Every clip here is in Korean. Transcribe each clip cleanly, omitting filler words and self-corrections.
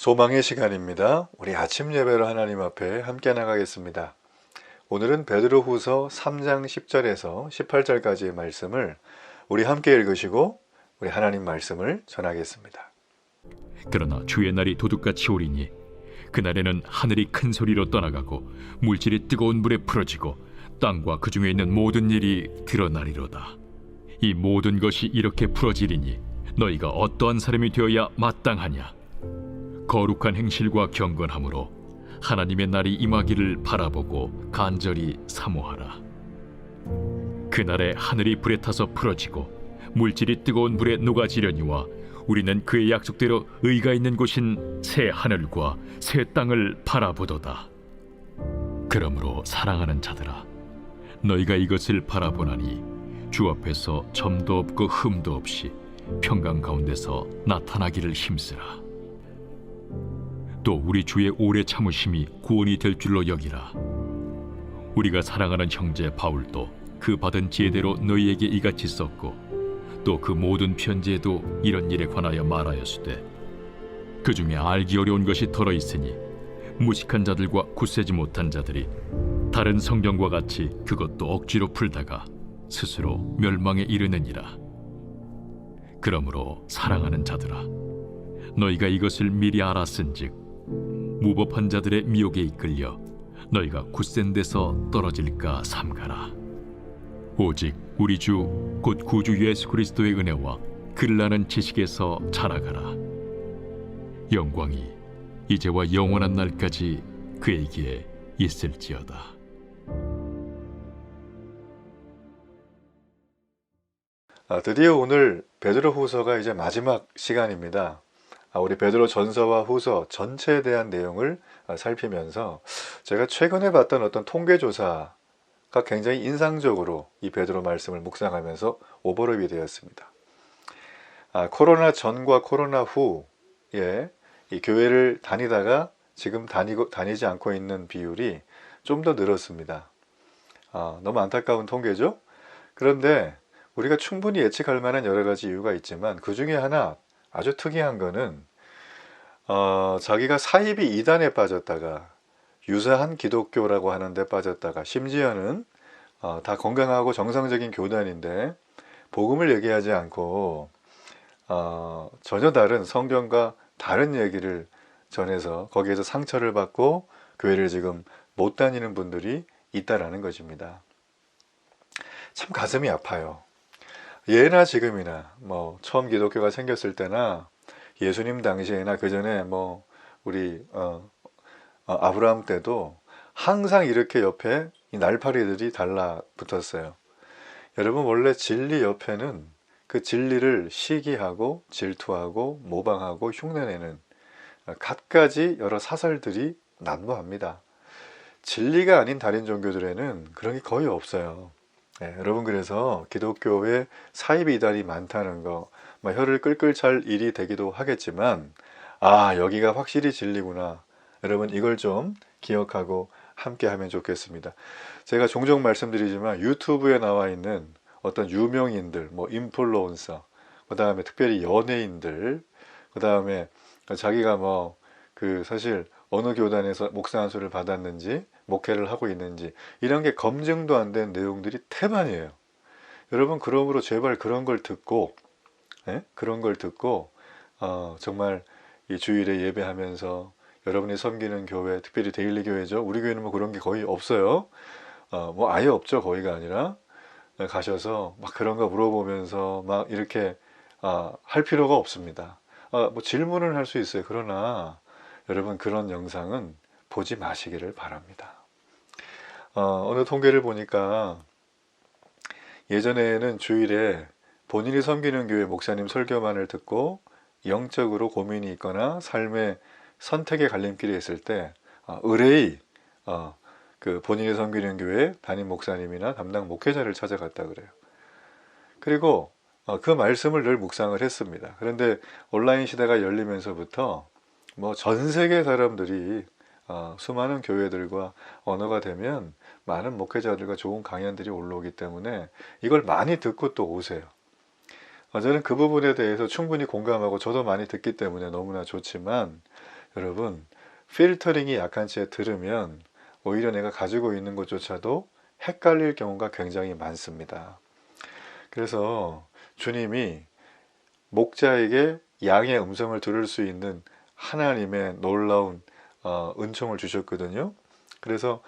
소망의 시간입니다. 우리 아침 예배로 하나님 앞에 함께 나가겠습니다. 오늘은 베드로후서 3장 10절에서 18절까지의 말씀을 우리 함께 읽으시고 우리 하나님 말씀을 전하겠습니다. 그러나 주의 날이 도둑같이 오리니 그날에는 하늘이 큰 소리로 떠나가고 물질이 뜨거운 불에 풀어지고 땅과 그 중에 있는 모든 일이 드러나리로다. 이 모든 것이 이렇게 풀어지리니 너희가 어떠한 사람이 되어야 마땅하냐? 거룩한 행실과 경건함으로 하나님의 날이 임하기를 바라보고 간절히 사모하라. 그날에 하늘이 불에 타서 풀어지고 물질이 뜨거운 불에 녹아지려니와 우리는 그의 약속대로 의가 있는 곳인 새 하늘과 새 땅을 바라보도다. 그러므로 사랑하는 자들아, 너희가 이것을 바라보나니 주 앞에서 점도 없고 흠도 없이 평강 가운데서 나타나기를 힘쓰라. 또 우리 주의 오래 참으심이 구원이 될 줄로 여기라. 우리가 사랑하는 형제 바울도 그 받은 지혜대로 너희에게 이같이 썼고 또 그 모든 편지에도 이런 일에 관하여 말하였으되 그 중에 알기 어려운 것이 덜어 있으니 무식한 자들과 굳세지 못한 자들이 다른 성경과 같이 그것도 억지로 풀다가 스스로 멸망에 이르느니라. 그러므로 사랑하는 자들아, 너희가 이것을 미리 알았은즉 무법한 자들의 미혹에 이끌려 너희가 굳센 데서 떨어질까 삼가라. 오직 우리 주 곧 구주 예수 그리스도의 은혜와 그를 아는 지식에서 자라가라. 영광이 이제와 영원한 날까지 그에게 있을지어다. 드디어 오늘 베드로후서가 이제 마지막 시간입니다. 우리 베드로 전서와 후서 전체에 대한 내용을 살피면서 제가 최근에 봤던 어떤 통계조사가 굉장히 인상적으로 이 베드로 말씀을 묵상하면서 오버랩이 되었습니다. 코로나 전과 코로나 후에 이 교회를 다니다가 지금 다니지 않고 있는 비율이 좀 더 늘었습니다. 너무 안타까운 통계죠? 그런데 우리가 충분히 예측할 만한 여러 가지 이유가 있지만 그 중에 하나 아주 특이한 거는 자기가 사이비 이단에 빠졌다가 유사한 기독교라고 하는데 빠졌다가 심지어는 다 건강하고 정상적인 교단인데 복음을 얘기하지 않고 전혀 다른 성경과 다른 얘기를 전해서 거기에서 상처를 받고 교회를 지금 못 다니는 분들이 있다라는 것입니다. 참 가슴이 아파요. 예나 지금이나 뭐 처음 기독교가 생겼을 때나 예수님 당시에나 그 전에 뭐 우리 아브라함 때도 항상 이렇게 옆에 이 날파리들이 달라붙었어요. 여러분, 원래 진리 옆에는 그 진리를 시기하고 질투하고 모방하고 흉내내는 갖가지 여러 사설들이 난무합니다. 진리가 아닌 다른 종교들에는 그런 게 거의 없어요. 여러분, 그래서 기독교에 사이비 이단이 많다는 거 혀를 끌끌 찰 일이 되기도 하겠지만 여기가 확실히 진리구나. 여러분, 이걸 좀 기억하고 함께 하면 좋겠습니다. 제가 종종 말씀드리지만 유튜브에 나와 있는 어떤 유명인들, 뭐 인플루언서, 그 다음에 특별히 연예인들, 그 다음에 자기가 사실 어느 교단에서 목사 안수를 받았는지 목회를 하고 있는지 이런 게 검증도 안 된 내용들이 태반이에요. 여러분, 그러므로 제발 그런 걸 듣고 정말 이 주일에 예배하면서 여러분이 섬기는 교회, 특별히 데일리 교회죠. 우리 교회는 뭐 그런 게 거의 없어요. 아예 없죠. 거의가 아니라 가셔서 막 그런 거 물어보면서 막 이렇게 할 필요가 없습니다. 뭐 질문을 할 수 있어요. 그러나 여러분, 그런 영상은 보지 마시기를 바랍니다. 어느 통계를 보니까 예전에는 주일에 본인이 섬기는 교회 목사님 설교만을 듣고 영적으로 고민이 있거나 삶의 선택의 갈림길이 있을 때 의뢰의 그 본인이 섬기는 교회 담임 목사님이나 담당 목회자를 찾아갔다 그래요. 그리고 그 말씀을 늘 묵상을 했습니다. 그런데 온라인 시대가 열리면서부터 뭐 전 세계 사람들이 수많은 교회들과 언어가 되면 많은 목회자들과 좋은 강연들이 올라오기 때문에 이걸 많이 듣고 또 오세요. 저는 그 부분에 대해서 충분히 공감하고 저도 많이 듣기 때문에 너무나 좋지만 여러분, 필터링이 약한 채 들으면 오히려 내가 가지고 있는 것조차도 헷갈릴 경우가 굉장히 많습니다. 그래서 주님이 목자에게 양의 음성을 들을 수 있는 하나님의 놀라운 은총을 주셨거든요. 그래서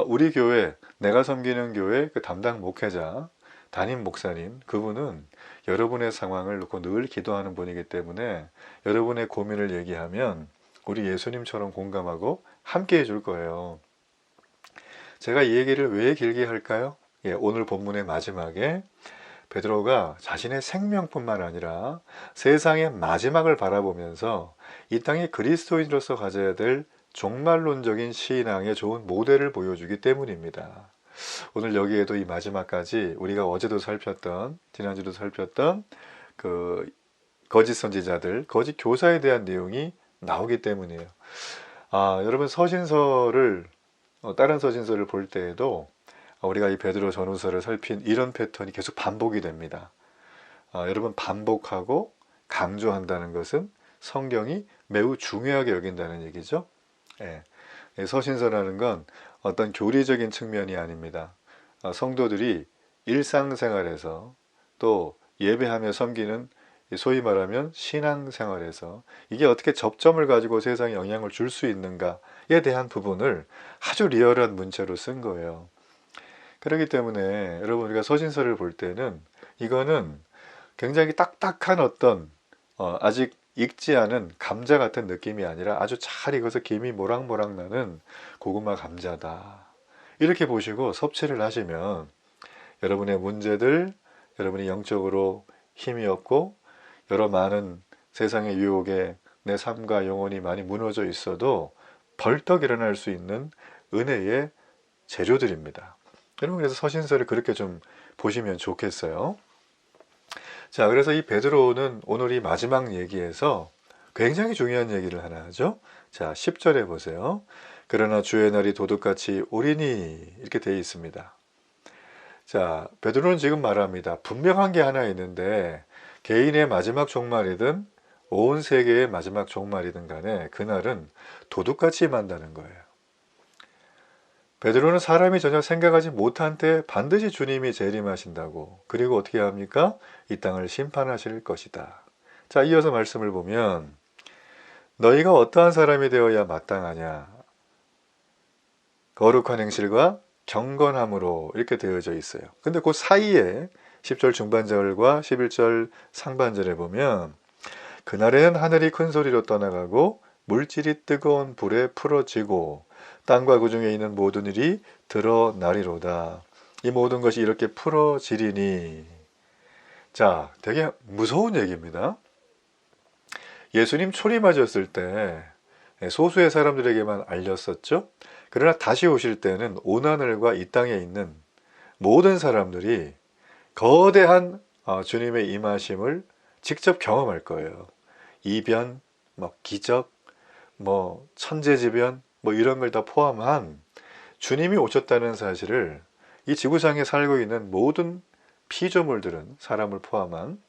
우리 교회, 내가 섬기는 교회 그 담당 목회자, 담임 목사님, 그분은 여러분의 상황을 놓고 늘 기도하는 분이기 때문에 여러분의 고민을 얘기하면 우리 예수님처럼 공감하고 함께 해줄 거예요. 제가 이 얘기를 왜 길게 할까요? 오늘 본문의 마지막에 베드로가 자신의 생명뿐만 아니라 세상의 마지막을 바라보면서 이 땅의 그리스도인으로서 가져야 될 종말론적인 신앙의 좋은 모델을 보여주기 때문입니다. 오늘 여기에도 이 마지막까지 우리가 어제도 살폈던, 지난주도 살폈던 그 거짓 선지자들, 거짓 교사에 대한 내용이 나오기 때문이에요. 여러분 서신서를 다른 서신서를 볼 때에도 우리가 이 베드로 전후서를 살핀 이런 패턴이 계속 반복이 됩니다. 여러분, 반복하고 강조한다는 것은 성경이 매우 중요하게 여긴다는 얘기죠. 서신서라는 건 어떤 교리적인 측면이 아닙니다. 성도들이 일상생활에서 또 예배하며 섬기는 소위 말하면 신앙생활에서 이게 어떻게 접점을 가지고 세상에 영향을 줄 수 있는가에 대한 부분을 아주 리얼한 문체로 쓴 거예요. 그렇기 때문에 여러분, 우리가 서신서를 볼 때는 이거는 굉장히 딱딱한 어떤 아직 익지 않은 감자 같은 느낌이 아니라 아주 잘 익어서 김이 모락모락 나는 고구마 감자다, 이렇게 보시고 섭취를 하시면 여러분의 문제들, 여러분이 영적으로 힘이 없고 여러 많은 세상의 유혹에 내 삶과 영혼이 많이 무너져 있어도 벌떡 일어날 수 있는 은혜의 재료들입니다. 여러분, 그래서 서신서를 그렇게 좀 보시면 좋겠어요. 자, 그래서 이 베드로는 오늘 이 마지막 얘기에서 굉장히 중요한 얘기를 하나 하죠. 자, 10절에 보세요. 그러나 주의 날이 도둑같이 오리니, 이렇게 되어 있습니다. 자, 베드로는 지금 말합니다. 분명한 게 하나 있는데 개인의 마지막 종말이든 온 세계의 마지막 종말이든 간에 그날은 도둑같이 임한다는 거예요. 베드로는 사람이 전혀 생각하지 못한 때 반드시 주님이 재림하신다고, 그리고 어떻게 합니까? 이 땅을 심판하실 것이다. 자, 이어서 말씀을 보면 너희가 어떠한 사람이 되어야 마땅하냐? 거룩한 행실과 경건함으로, 이렇게 되어져 있어요. 근데 그 사이에 10절 중반절과 11절 상반절에 보면 그날에는 하늘이 큰 소리로 떠나가고 물질이 뜨거운 불에 풀어지고 땅과 그 중에 있는 모든 일이 드러나리로다. 이 모든 것이 이렇게 풀어지리니. 자, 되게 무서운 얘기입니다. 예수님 초림하셨을 때 소수의 사람들에게만 알렸었죠. 그러나 다시 오실 때는 온하늘과 이 땅에 있는 모든 사람들이 거대한 주님의 임하심을 직접 경험할 거예요. 이변, 기적, 천재지변, 이런 걸 다 포함한 주님이 오셨다는 사실을 이 지구상에 살고 있는 모든 피조물들은, 사람을 포함한,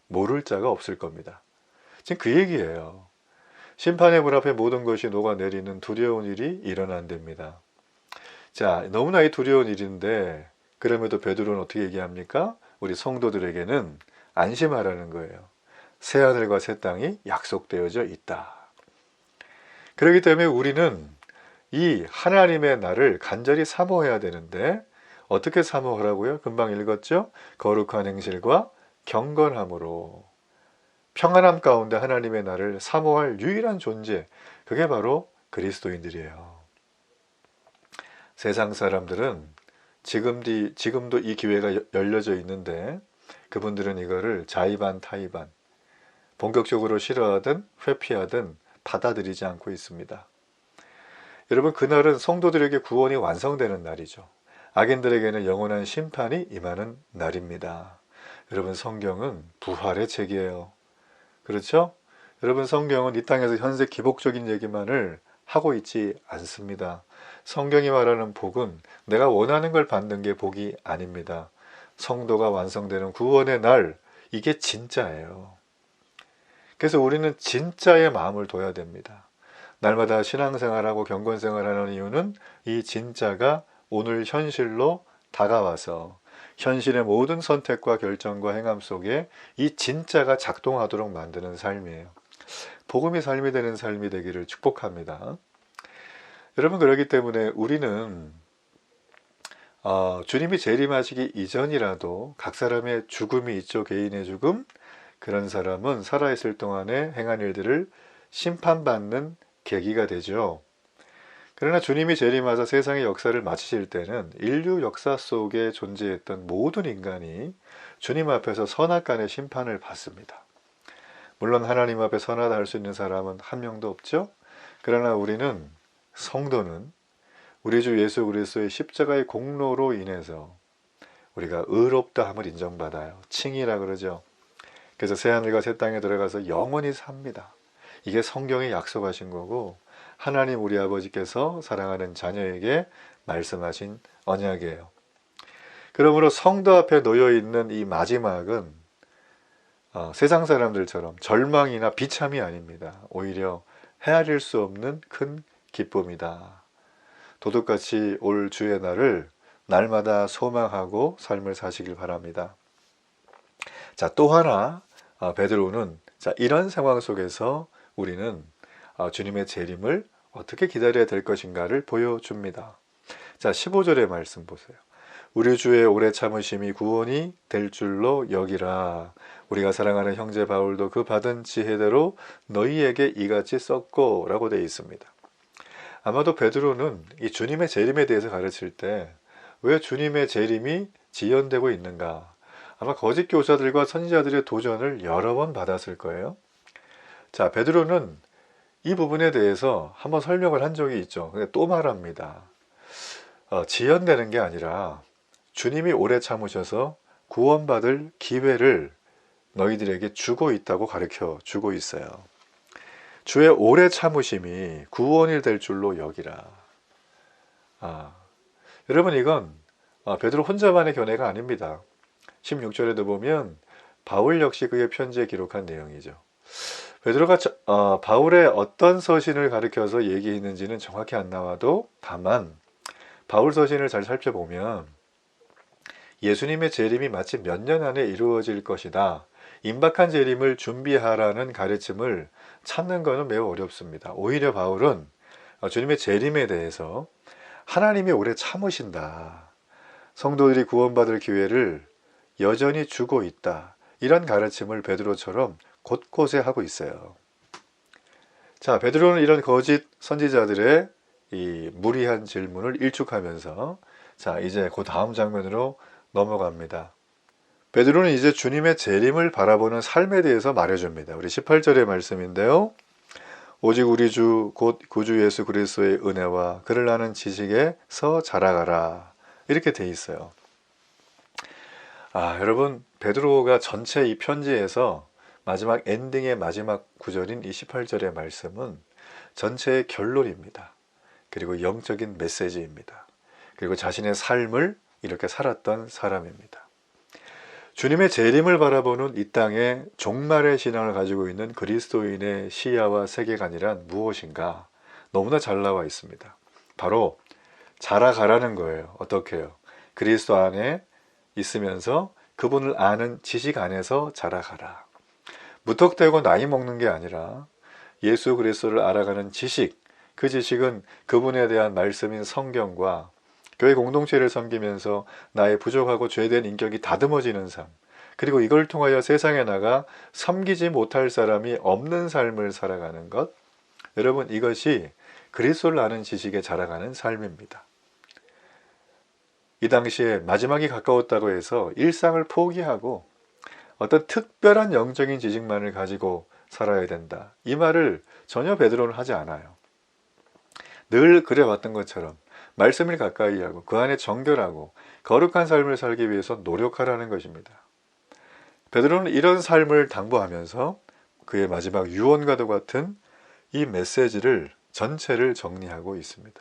모를 자가 없을 겁니다. 지금 그 얘기예요. 심판의 불 앞에 모든 것이 녹아내리는 두려운 일이 일어난답니다. 자, 너무나 이 두려운 일인데 그럼에도 베드로는 어떻게 얘기합니까? 우리 성도들에게는 안심하라는 거예요. 새하늘과 새 땅이 약속되어져 있다. 그렇기 때문에 우리는 이 하나님의 날을 간절히 사모해야 되는데 어떻게 사모하라고요? 금방 읽었죠? 거룩한 행실과 경건함으로. 평안함 가운데 하나님의 날을 사모할 유일한 존재, 그게 바로 그리스도인들이에요. 세상 사람들은 지금도 이 기회가 열려져 있는데 그분들은 이거를 자의반 타의반, 본격적으로 싫어하든 회피하든 받아들이지 않고 있습니다. 여러분, 그날은 성도들에게 구원이 완성되는 날이죠. 악인들에게는 영원한 심판이 임하는 날입니다. 여러분, 성경은 부활의 책이에요. 그렇죠? 여러분, 성경은 이 땅에서 현재 기복적인 얘기만을 하고 있지 않습니다. 성경이 말하는 복은 내가 원하는 걸 받는 게 복이 아닙니다. 성도가 완성되는 구원의 날, 이게 진짜예요. 그래서 우리는 진짜의 마음을 둬야 됩니다. 날마다 신앙생활하고 경건생활하는 이유는 이 진짜가 오늘 현실로 다가와서 현실의 모든 선택과 결정과 행함 속에 이 진짜가 작동하도록 만드는 삶이에요. 복음이 삶이 되는 삶이 되기를 축복합니다. 여러분, 그렇기 때문에 우리는 주님이 재림하시기 이전이라도 각 사람의 죽음이 있죠. 개인의 죽음. 그런 사람은 살아있을 동안에 행한 일들을 심판받는 계기가 되죠. 그러나 주님이 재림하사 세상의 역사를 마치실 때는 인류 역사 속에 존재했던 모든 인간이 주님 앞에서 선악간의 심판을 받습니다. 물론 하나님 앞에 선하다 할 수 있는 사람은 한 명도 없죠. 그러나 우리는, 성도는 우리 주 예수 그리스도의 십자가의 공로로 인해서 우리가 의롭다함을 인정받아요. 칭이라 그러죠. 그래서 새하늘과 새 땅에 들어가서 영원히 삽니다. 이게 성경에 약속하신 거고 하나님 우리 아버지께서 사랑하는 자녀에게 말씀하신 언약이에요. 그러므로 성도 앞에 놓여있는 이 마지막은 세상 사람들처럼 절망이나 비참이 아닙니다. 오히려 헤아릴 수 없는 큰 기쁨이다. 도둑같이 올 주의 날을 날마다 소망하고 삶을 사시길 바랍니다. 자, 또 하나 베드로는 이런 상황 속에서 우리는 주님의 재림을 어떻게 기다려야 될 것인가를 보여줍니다. 자, 15절의 말씀 보세요. 우리 주의 오래 참으심이 구원이 될 줄로 여기라. 우리가 사랑하는 형제 바울도 그 받은 지혜대로 너희에게 이같이 썼고 라고 되어 있습니다. 아마도 베드로는 이 주님의 재림에 대해서 가르칠 때 왜 주님의 재림이 지연되고 있는가, 아마 거짓 교사들과 선지자들의 도전을 여러 번 받았을 거예요. 자, 베드로는 이 부분에 대해서 한번 설명을 한 적이 있죠. 근데 또 말합니다. 지연되는 게 아니라 주님이 오래 참으셔서 구원받을 기회를 너희들에게 주고 있다고 가르쳐 주고 있어요. 주의 오래 참으심이 구원이 될 줄로 여기라. 여러분, 이건 베드로 혼자만의 견해가 아닙니다. 16절에도 보면 바울 역시 그의 편지에 기록한 내용이죠. 베드로가 바울의 어떤 서신을 가리켜서 얘기했는지는 정확히 안 나와도 다만 바울 서신을 잘 살펴보면 예수님의 재림이 마치 몇 년 안에 이루어질 것이다, 임박한 재림을 준비하라는 가르침을 찾는 것은 매우 어렵습니다. 오히려 바울은 주님의 재림에 대해서 하나님이 오래 참으신다, 성도들이 구원받을 기회를 여전히 주고 있다, 이런 가르침을 베드로처럼 곳곳에 하고 있어요. 자, 베드로는 이런 거짓 선지자들의 이 무리한 질문을 일축하면서 자, 이제 그 다음 장면으로 넘어갑니다. 베드로는 이제 주님의 재림을 바라보는 삶에 대해서 말해줍니다. 우리 18절의 말씀인데요. 오직 우리 주 곧 구주 예수 그리스도의 은혜와 그를 아는 지식에서 자라가라, 이렇게 돼 있어요. 여러분, 베드로가 전체 이 편지에서 마지막 엔딩의 마지막 구절인 이 18절의 말씀은 전체의 결론입니다. 그리고 영적인 메시지입니다. 그리고 자신의 삶을 이렇게 살았던 사람입니다. 주님의 재림을 바라보는 이 땅의 종말의 신앙을 가지고 있는 그리스도인의 시야와 세계관이란 무엇인가? 너무나 잘 나와 있습니다. 바로 자라가라는 거예요. 어떻게 해요? 그리스도 안에 있으면서 그분을 아는 지식 안에서 자라가라. 무턱대고 나이 먹는 게 아니라 예수 그리스도를 알아가는 지식, 그 지식은 그분에 대한 말씀인 성경과 교회 공동체를 섬기면서 나의 부족하고 죄된 인격이 다듬어지는 삶, 그리고 이걸 통하여 세상에 나가 섬기지 못할 사람이 없는 삶을 살아가는 것, 여러분, 이것이 그리스도를 아는 지식에 자라가는 삶입니다. 이 당시에 마지막이 가까웠다고 해서 일상을 포기하고 어떤 특별한 영적인 지식만을 가지고 살아야 된다, 이 말을 전혀 베드로는 하지 않아요. 늘 그래왔던 것처럼 말씀을 가까이 하고 그 안에 정결하고 거룩한 삶을 살기 위해서 노력하라는 것입니다. 베드로는 이런 삶을 당부하면서 그의 마지막 유언과도 같은 이 메시지를 전체를 정리하고 있습니다.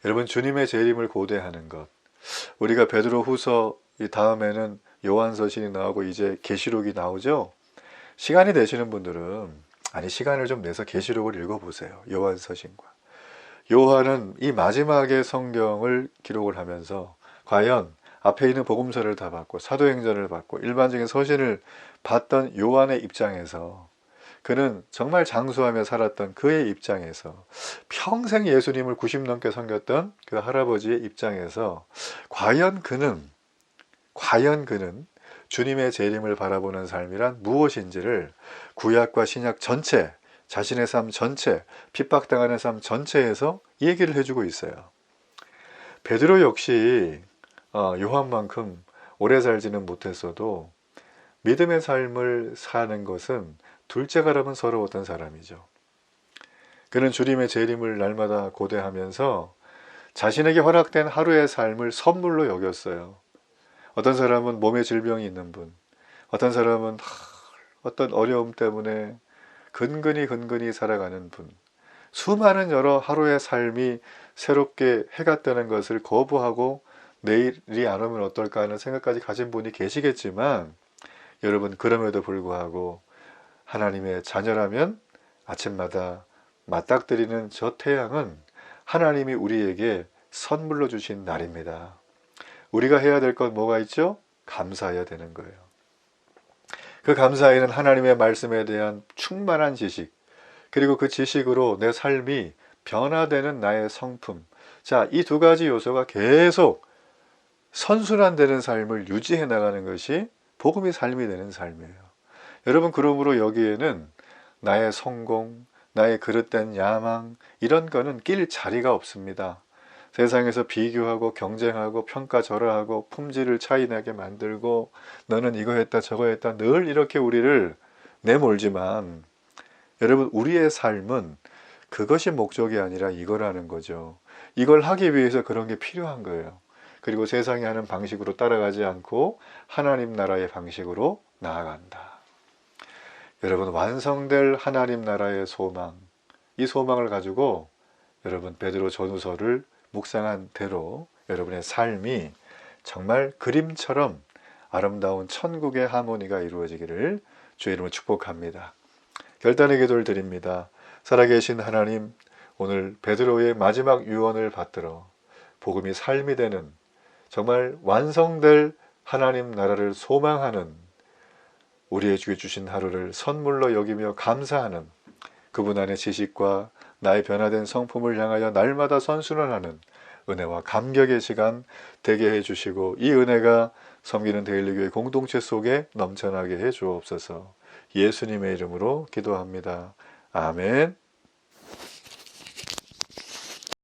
여러분, 주님의 재림을 고대하는 것, 우리가 베드로 후서 다음에는 요한서신이 나오고 이제 계시록이 나오죠. 시간이 되시는 분들은 아니, 시간을 좀 내서 계시록을 읽어보세요. 요한 서신과. 요한은 이 마지막에 성경을 기록을 하면서 과연 앞에 있는 복음서를 다 받고 사도행전을 받고 일반적인 서신을 봤던 요한의 입장에서, 그는 정말 장수하며 살았던 그의 입장에서, 평생 예수님을 90 넘게 섬겼던 그 할아버지의 입장에서 과연 그는 주님의 재림을 바라보는 삶이란 무엇인지를 구약과 신약 전체, 자신의 삶 전체, 핍박당하는 삶 전체에서 얘기를 해주고 있어요. 베드로 역시 요한만큼 오래 살지는 못했어도 믿음의 삶을 사는 것은 둘째가라면 서러웠던 사람이죠. 그는 주님의 재림을 날마다 고대하면서 자신에게 허락된 하루의 삶을 선물로 여겼어요. 어떤 사람은 몸에 질병이 있는 분, 어떤 사람은 어떤 어려움 때문에 근근히 살아가는 분, 수많은 여러 하루의 삶이 새롭게 해가 뜨는 것을 거부하고 내일이 안 오면 어떨까 하는 생각까지 가진 분이 계시겠지만, 여러분, 그럼에도 불구하고 하나님의 자녀라면 아침마다 맞닥뜨리는 저 태양은 하나님이 우리에게 선물로 주신 날입니다. 우리가 해야 될 건 뭐가 있죠? 감사해야 되는 거예요. 그 감사에는 하나님의 말씀에 대한 충만한 지식, 그리고 그 지식으로 내 삶이 변화되는 나의 성품. 자, 이 두 가지 요소가 계속 선순환되는 삶을 유지해 나가는 것이 복음이 삶이 되는 삶이에요. 여러분, 그러므로 여기에는 나의 성공, 나의 그릇된 야망, 이런 거는 낄 자리가 없습니다. 세상에서 비교하고 경쟁하고 평가절하하고 품질을 차이나게 만들고 너는 이거 했다 저거 했다 늘 이렇게 우리를 내몰지만, 여러분, 우리의 삶은 그것이 목적이 아니라 이거라는 거죠. 이걸 하기 위해서 그런 게 필요한 거예요. 그리고 세상이 하는 방식으로 따라가지 않고 하나님 나라의 방식으로 나아간다. 여러분, 완성될 하나님 나라의 소망, 이 소망을 가지고 여러분 베드로 전후서를 묵상한 대로 여러분의 삶이 정말 그림처럼 아름다운 천국의 하모니가 이루어지기를 주의 이름으로 축복합니다. 결단의 기도를 드립니다. 살아계신 하나님, 오늘 베드로의 마지막 유언을 받들어 복음이 삶이 되는, 정말 완성될 하나님 나라를 소망하는, 우리의 주에 주신 하루를 선물로 여기며 감사하는, 그분 안의 지식과 나의 변화된 성품을 향하여 날마다 선순환하는 은혜와 감격의 시간 되게 해주시고, 이 은혜가 섬기는 데일리교회 공동체 속에 넘쳐나게 해 주옵소서. 예수님의 이름으로 기도합니다. 아멘.